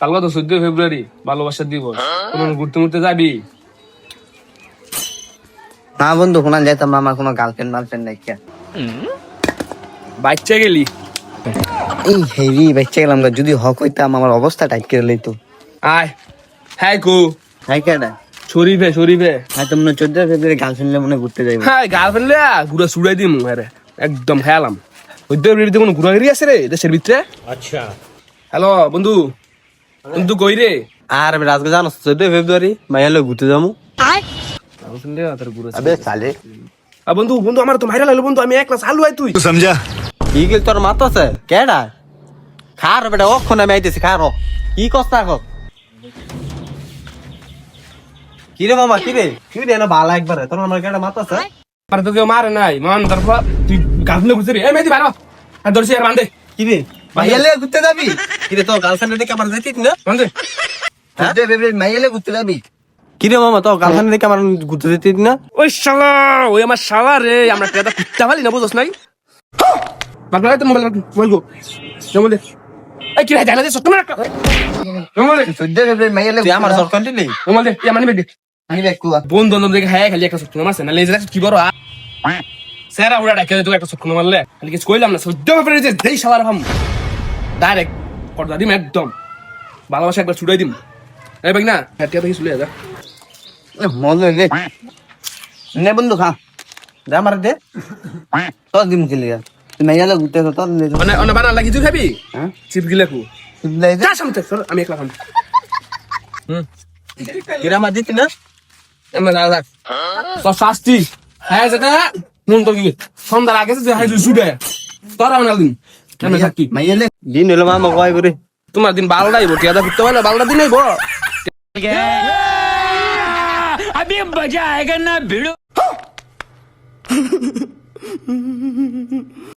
কালকে তো 14 ফেব্রুয়ারি ভালোবাসা দিবস, কোন ঘুরতে ঘুরতে যাবি? না বন্ধু, কোন যাইতাম না, আমার কোনো গার্লফ্রেন্ড নাই। বাচ্চা গেলি? এই হেভি বাচ্চা গেলাম, যদি হক হইতাম আমার অবস্থা টাইট করে লইতো। আয় হ্যাঁ কো হাই কেডা? শরীফে হ্যাঁ তো মনে 14 ফেব্রুয়ারি গার্লফ্রেন্ড মনে ঘুরতে যাইব। হ্যাঁ গার্লফ্রেন্ড লে ঘুরা ছুড়াই দিম আরে একদম খেলাম। 14 ফেব্রুয়ারিতে কোনো ঘুরাঘুরি আছে রে দেশের ভিতরে? আচ্ছা হ্যালো বন্ধু, বন্ধু কই রে? আর আজকে জানো 14 ফেব্রুয়ারি মাইয়ালে ঘুরতে যাবো। গার্লফ্রেন্ড লে তার ঘুরা আবে সালে বন্ধু বন্ধু আমার তো ভাইরাল হলো বন্ধু, আমি একলা চালু আই তুই समझा। কি গেল তোর মাথা আছে কেডা? খার বেটা অক্ষণ আমি আইতেছি, খার কি কষ্ট এখন? কি রে মামা, কি রে না ভালো একবারে তোর আমার কেডা মাথা আছে? আর তো কেউ মারে নাই মান, তারপর তুই গার্লফ্রেন্ড ঘুরতে রে এই মেদি ভালো আর ধরছি আর বান্ধে কি রে মাইয়ালে ঘুরতে যাবি? কি রে তোর গার্লফ্রেন্ড দেখে আমার যাইতিস না? বান্ধে 14 ফেব্রুয়ারি মাইয়ালে ঘুরতে যাবি? কি রে মামা তোর গার্লফ্রেন্ড দেখে আমার ঘুরতে যাইতিস না? ওই শালা, ওই আমার শালা রে, আমরা পেদা কুত্তা পালি না বুঝছ নাই? বাগলা তো মোবাইল বলগো জমলে এই কি রে জানা দে সত্য না জমলে 14 ফেব্রুয়ারি মাইয়ালে তুই আমার সরকার দিলি জমলে ইয়া মানি বেদি আমি দেখ কুয়া বন্ধু বন্ধু দেখে হ্যাঁ খালি একটা সত্য মারছে না লেজে কি বড় সেরা উড়া ডাকে তুই একটা সত্য মারলে খালি কিছু কইলাম না সত্য ব্যাপারে যে দেই শালার হাম ডাইরেক্ট করদা দিম একদম ভালোবাসা একবার ছুড়াই দিম। এই ভাই না হাতিয়া দেখি চলে যা মজা রে নে বন্ধু খা দে আমার দে তোর দিম কি লিয়া তুই মাইয়ালে ঘুরতে তো তোর লে মানে অন বানা লাগি তুই খাবি হ্যাঁ চিপ গিলাকু তুই যা সামনে সর আমি একলা খাম কিরামা দিতি না এমন দাদা তো শাস্তি হ্যাঁ যেটা মন তো কি সন্ধ্যার আগে যে হাই জুড়ে তোরা না দিন এমন থাকি মাইয়ালে দিন হলো মামা কয় করে তোমার দিন বালদাই বটি আদা করতে পারলে বালদা দিনই বড় अभी मजा आएगा ना भिड़ो।